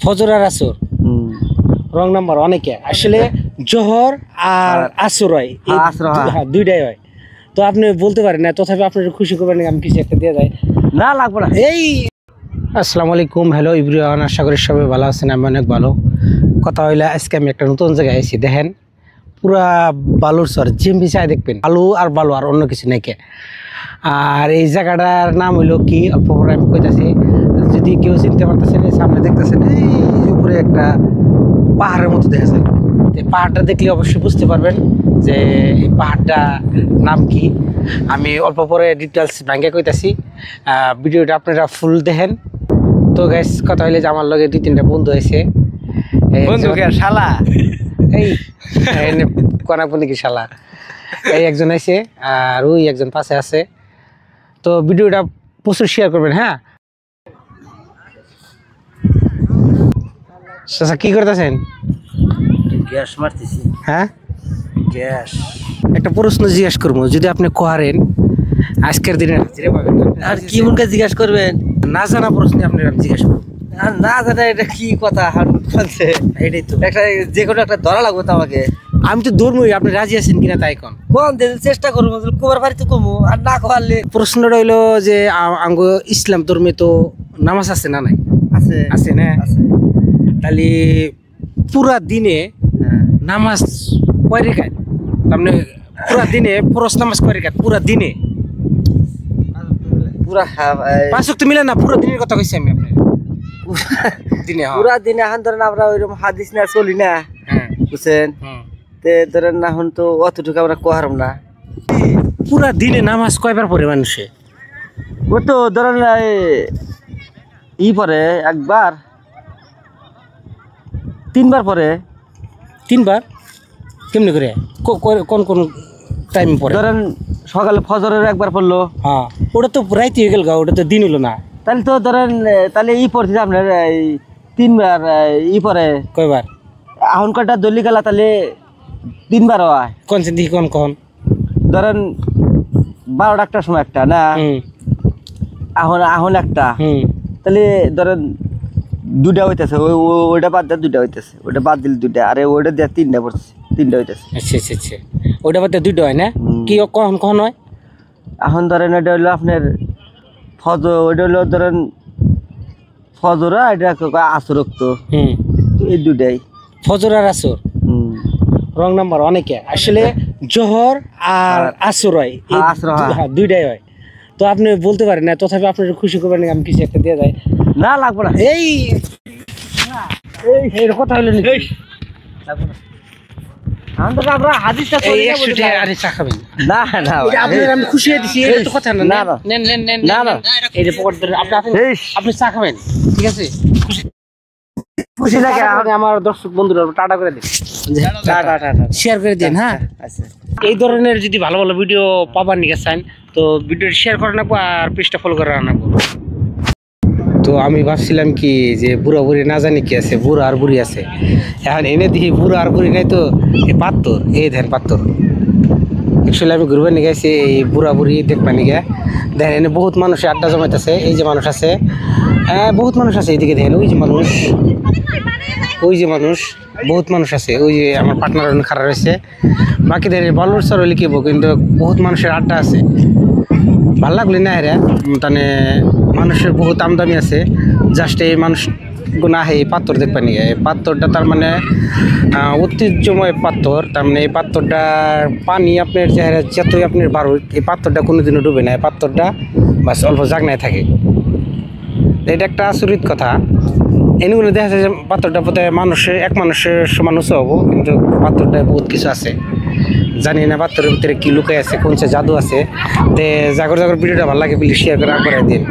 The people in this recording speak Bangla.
ফজর আর আসর রং নাম্বার অনেকে আসলে জোহর আর আসর হয় দুইটাই হয়। তো আপনি বলতে পারেন না, তথাপি আপনার খুশি করবেন আমি কিছু একটা দিয়ে যায় না লাগবে না। এই আসসালামু আলাইকুম, হ্যালো এভরিওয়ান, আশা করি সবাই ভালো আছেন। আমি অনেক ভালো। কথা হইলে আজকে আমি একটা নতুন জায়গায় এসেছি। দেখেন পুরা বালুর চর, জিএমবি চাই দেখবেন, বালু আর অন্য কিছু নাই কে। আর এই জায়গাটার নাম হইলো কি অল্প পরে আমি কইতাছি, যদি কেউ চিনতে পারতেছেন সামনে দেখতেছেন এই উপরে একটা পাহাড়ের মতো দেখা যায়। এই পাহাড়টা দেখলে অবশ্যই বুঝতে পারবেন যে এই পাহাড়টা নাম কি। আমি অল্প পরে ডিটেলস ভাঙ্গে কইতাছি, ভিডিওটা আপনারা ফুল দেখেন। তো গাইস কথা হইলে যে আমার লগে 2-3টা বন্ধু আছে। বন্ধু কে শালা এই কোনাকুনি কি শালা, এই একজন আছে আর ওই একজন পাশে আছে। তো ভিডিওটা প্রচুর শেয়ার করবেন। হ্যাঁ চাচা কি করতেছেন? গ্যাস মারতেছি। হ্যাঁ গ্যাস। একটা প্রশ্ন জিজ্ঞেস করবো, যদি আপনি কোয়ারেন আজকের দিনে হাজিরে পাবেন আর কি মনকে জিজ্ঞেস করবেন? না জানা প্রশ্ন আপনি জিজ্ঞেস করবেন। আর না জানা এটা কি কথা বলছে? এটাই তো একটা যে কোনো একটা ধরা লাগবে তো আমাকে। আমি তো ধর্মই, আপনি রাজি আছেন কিনা তাই কোন কোন চেষ্টা করবো, কোবার বাড়িতে কমু আর না কোয়ারলে। প্রশ্নটা হইলো যে আঙ্গ ইসলাম ধর্মে তো নামাজ আছে না নাই? আছে আছে না? আছে। তাহলে পুরা দিনে নামাজ কয় রেখাত? তারমানে পুরা দিনে ফরজ নামাজ কয় রেখাত? পুরা দিনে পুরা 5 ওয়াক্ত মিলে না, পুরো দিনের কথা কইছি আমি আপনার। দিনে পুরা দিনে এখন ধরেন আমরা ওইরকম হাদিস না চলি না, হ্যাঁ বুঝছেন? তে ধরেন এখন তো অতটুকু আমরা কোহারম না। পুরা দিনে নামাজ কয়বার পড়ে মানুষে? ও তো ধরেন ই পরে একবার 3বার পরে। 3বার? কেমনি করে? কোন কোন টাইম পড়ে? ধরেন সকালে ফজরের একবার পড়লো। হ্যাঁ ওটা তো রাইতে হয়ে গেল গা, ওটা তো দিন হলো না। তাহলে তো ধরেন তাহলে ই পড়ছে আপনার 3বার ই পরে। কয়বার? এখন কয়টা দলি গেলা তাহলে 3বার হয়। কোন দিকে কোন ধরেন 12টার সময় একটা না, এখন একটা, তাহলে ধরেন 2টা হইতেছে, ওইটা বাদ দিয়ে 2টা হইতেছে, ওইটা বাদ দিলে 2টা, আরে ওইটা দিয়ে 3টা পড়ছে, 3টা হইতেছে। আচ্ছা আচ্ছা আচ্ছা, ওইটা বাদ দিয়ে 2টা হয় না? কি কখন হয়? এখন ধরেন এটা হইলো আপনার ফজর, ওইটা হইলো ধরেন ফজর, এটা আসর তো এই 2টাই। ফজর আর আসর রং নাম্বার অনেকে আসলে জোহর আর আসর হয়, দুইটাই হয়। তো আপনি বলতে পারেন না, তথাপি আপনার খুশি করবেন আমি কিছু একটা দিয়ে যায় না লাগবে না। এই কথা হইলো আমরা হাদিসটা চলি না, চা খাবেন না না আপনার আমি খুশি হয়ে দিছি, এটা তো কথা না। না নেন নেন নেন না না, এই যে পকেট ধরে আপনি চা খাবেন, ঠিক আছে? খুশি লাগে আমার দর্শক বন্ধুরা, টাটা করে দিন, শেয়ার করে দিন। হ্যাঁ এই ধরনের যদি ভালো ভালো ভিডিও পাবার নিকে চান তো ভিডিও শেয়ার করে রাখবো আর পেজটা ফলো করে রাখবো। তো আমি ভাবছিলাম কি যে বুড়া বুড়ি না জানি কি আছে, বুড়া আর বুড়ি আছে। এখন এনে দেখি বুড়া আর বুড়ি নাই, তো এই পাত্তর, এই ধ্যান পাত্তর। অ্যাকচুয়ালি আমি ঘুরবার নিয়ে গেছি এই বুড়া বুড়ি দেখবা নিকে। দেখেন এনে বহুত মানুষ আড্ডা জমাইতেছে, এই যে মানুষ আছে, হ্যাঁ বহুত মানুষ আছে এইদিকে। দেখেন ওই যে মানুষ, ওই যে মানুষ, বহুত মানুষ আছে। ওই যে আমার পার্টনার খারাপ রয়েছে, বাকি দেখেন বালুর চর হলে কিবো, কিন্তু বহুত মানুষের আড্ডা আছে। ভাল লাগলি না হেরা, মানে মানুষের বহুত আমদামি আছে। জাস্ট এই মানুষ না এই পাথর দেখবা নিয়ে, এই পাথরটা তার মানে ঐতিহ্যময় পাথর। তার মানে এই পাথরটার পানি আপনার চেহারা যতই আপনার বারুক, এই পাথরটা কোনোদিনও ডুবে না। এই পাথরটা বাস অল্প জাগনায় থাকে। এটা একটা আচরিত কথা। এগুলো দেখা যায় যে পাথরটা বোধহয় এক মানুষের সমান উঁচু হবো, কিন্তু পাথরটায় বহুত কিছু আছে। জানি না পাথরের ভিতরে কি লুকাই আছে, কোন সে জাদু আছে। জাগর ভিডিওটা ভালো লাগে, প্লিজ শেয়ার করে দিন।